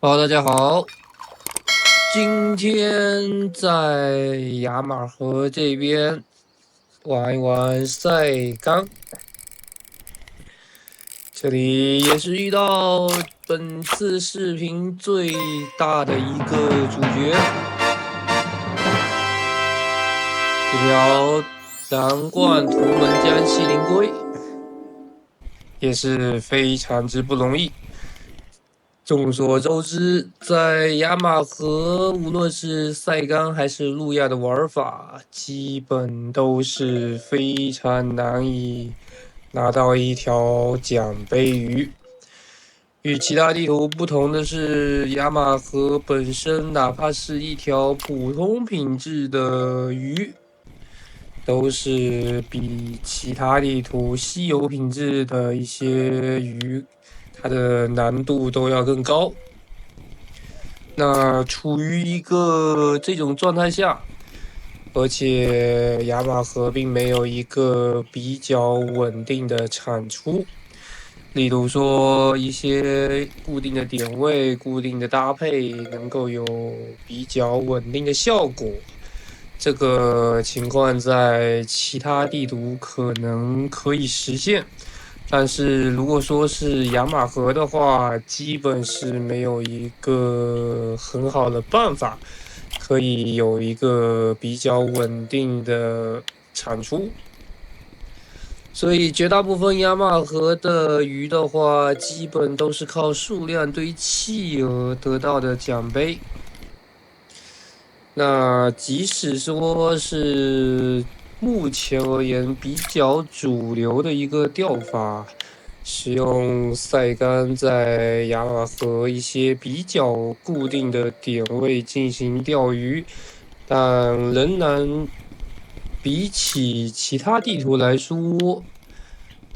好，大家好，今天在雅马河这边玩一玩赛钢，这里也是遇到本次视频最大的一个主角，这条蓝冠图门江西灵龟也是非常之不容易。众所周知，在雅马河，无论是赛钢还是路亚的玩法，基本都是非常难以拿到一条奖杯鱼。与其他地图不同的是，雅马河本身哪怕是一条普通品质的鱼，都是比其他地图稀有品质的一些鱼，它的难度都要更高。那处于一个这种状态下，而且雅马河并没有一个比较稳定的产出，例如说一些固定的点位、固定的搭配，能够有比较稳定的效果。这个情况在其他地图可能可以实现。但是如果说是雅马河的话，基本是没有一个很好的办法，可以有一个比较稳定的产出。所以绝大部分雅马河的鱼的话，基本都是靠数量堆砌而得到的奖杯。那即使说是目前而言比较主流的一个钓法，使用赛竿在雅马河一些比较固定的点位进行钓鱼，但仍然比起其他地图来说，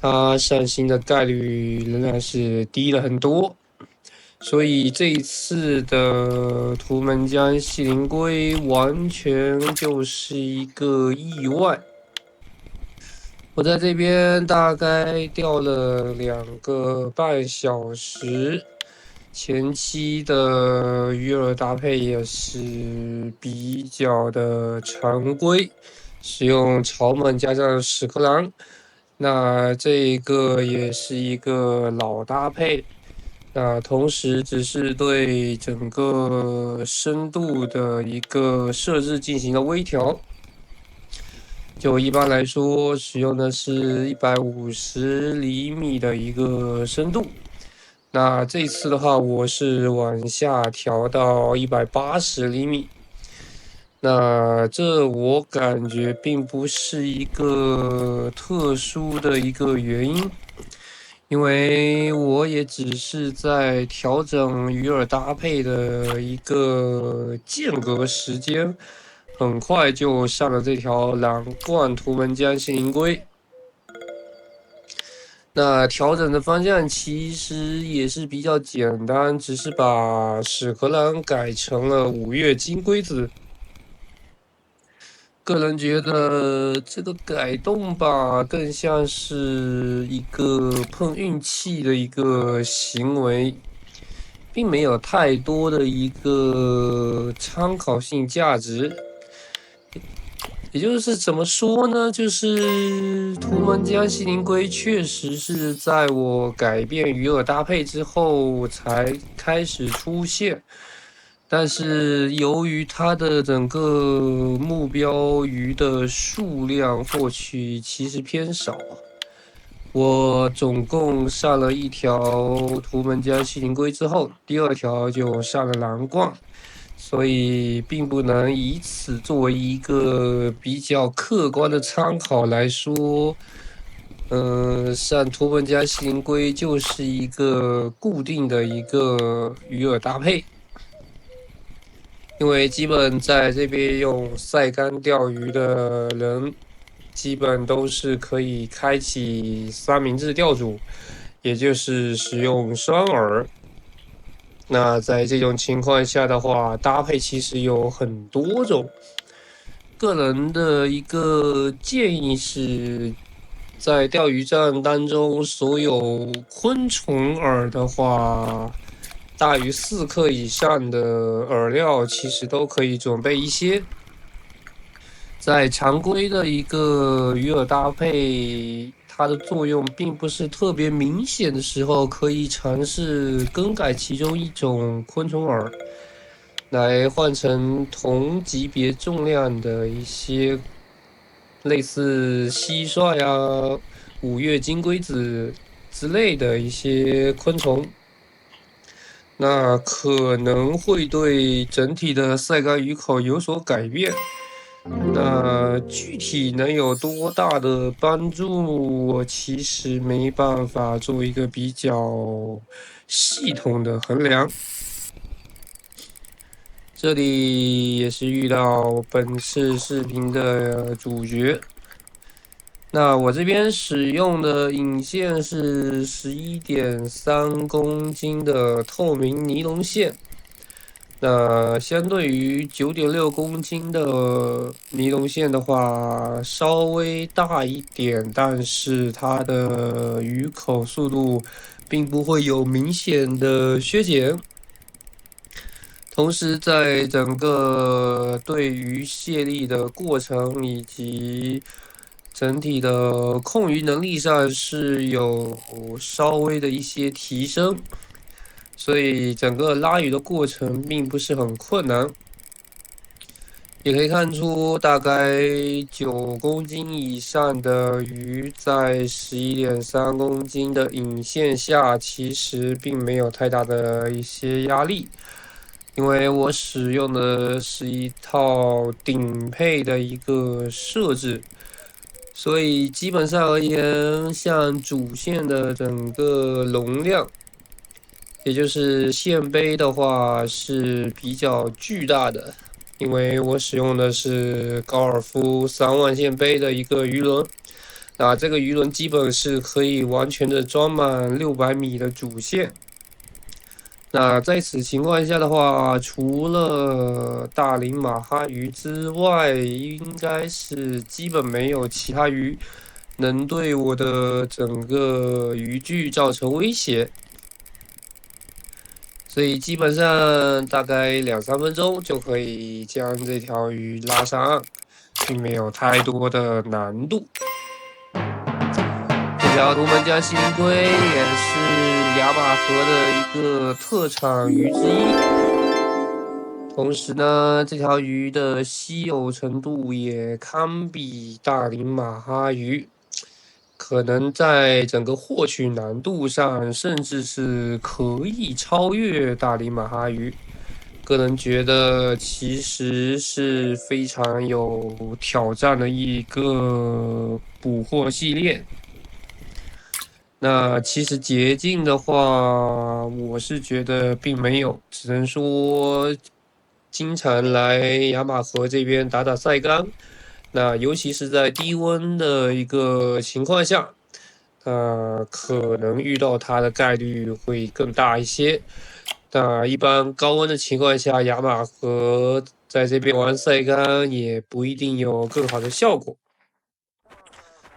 它上新的概率仍然是低了很多。所以这一次的图门江细鳞龟完全就是一个意外。我在这边大概钓了2个半小时，前期的鱼饵搭配也是比较的常规，使用草蜢加上屎壳郎，那这个也是一个老搭配。那同时只是对整个深度的一个设置进行了微调。就一般来说，使用的是150厘米的一个深度。那这次的话，我是往下调到180厘米。那这我感觉并不是一个特殊的一个原因。因为我也只是在调整鱼饵搭配的一个间隔时间，很快就上了这条蓝冠图门江细鳞龟。那调整的方向其实也是比较简单，只是把屎壳郎改成了五岳金龟子。个人觉得这个改动吧，更像是一个碰运气的一个行为，并没有太多的一个参考性价值。也就是怎么说呢？就是图门江细鳞龟确实是在我改变鱼饵搭配之后才开始出现。但是由于它的整个目标鱼的数量获取其实偏少，我总共上了一条图门江细鳞龟之后，第二条就上了蓝冠，所以并不能以此作为一个比较客观的参考来说。上图门江细鳞龟就是一个固定的一个鱼饵搭配。因为基本在这边用赛竿钓鱼的人，基本都是可以开启三明治钓组，也就是使用双饵。那在这种情况下的话，搭配其实有很多种。个人的一个建议是，在钓鱼站当中，所有昆虫饵的话，大于4克以上的饵料，其实都可以准备一些。在常规的一个鱼饵搭配，它的作用并不是特别明显的时候，可以尝试更改其中一种昆虫饵，来换成同级别重量的一些类似蟋蟀啊、五岳金龟子之类的一些昆虫。那可能会对整体的晒干鱼口有所改变。那具体能有多大的帮助，我其实没办法做一个比较系统的衡量。这里也是遇到本次视频的主角。那我这边使用的引线是11.3公斤的透明尼龙线。那相对于9.6公斤的尼龙线的话，稍微大一点，但是它的鱼口速度并不会有明显的削减。同时，在整个对鱼卸力的过程以及整体的控鱼能力上是有稍微的一些提升。所以整个拉鱼的过程并不是很困难，也可以看出大概9公斤以上的鱼在11.3公斤的引线下，其实并没有太大的一些压力，因为我使用的是一套顶配的一个设置，所以基本上而言，像主线的整个容量。也就是线杯的话是比较巨大的，因为我使用的是高尔夫3万线杯的一个鱼轮，那这个鱼轮基本是可以完全的装满600米的主线。那在此情况下的话，除了大林马哈鱼之外，应该是基本没有其他鱼能对我的整个渔具造成威胁。所以基本上大概2、3分钟就可以将这条鱼拉上岸，并没有太多的难度。这条图门江西灵龟也是亚马河的一个特产鱼之一，同时呢，这条鱼的稀有程度也堪比大林马哈鱼。可能在整个获取难度上，甚至是可以超越大林马哈鱼。个人觉得其实是非常有挑战的一个捕获系列。那其实捷径的话，我是觉得并没有，只能说经常来亚马河这边打打晒干。那尤其是在低温的一个情况下，可能遇到它的概率会更大一些。那一般高温的情况下，亚马河在这边玩晒干也不一定有更好的效果。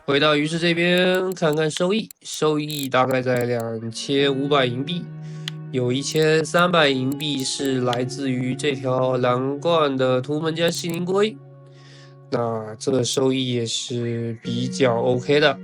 回到鱼市这边看看收益，收益大概在2500银币，有1300银币是来自于这条蓝冠的图门江西灵龟。那这个收益也是比较 OK 的。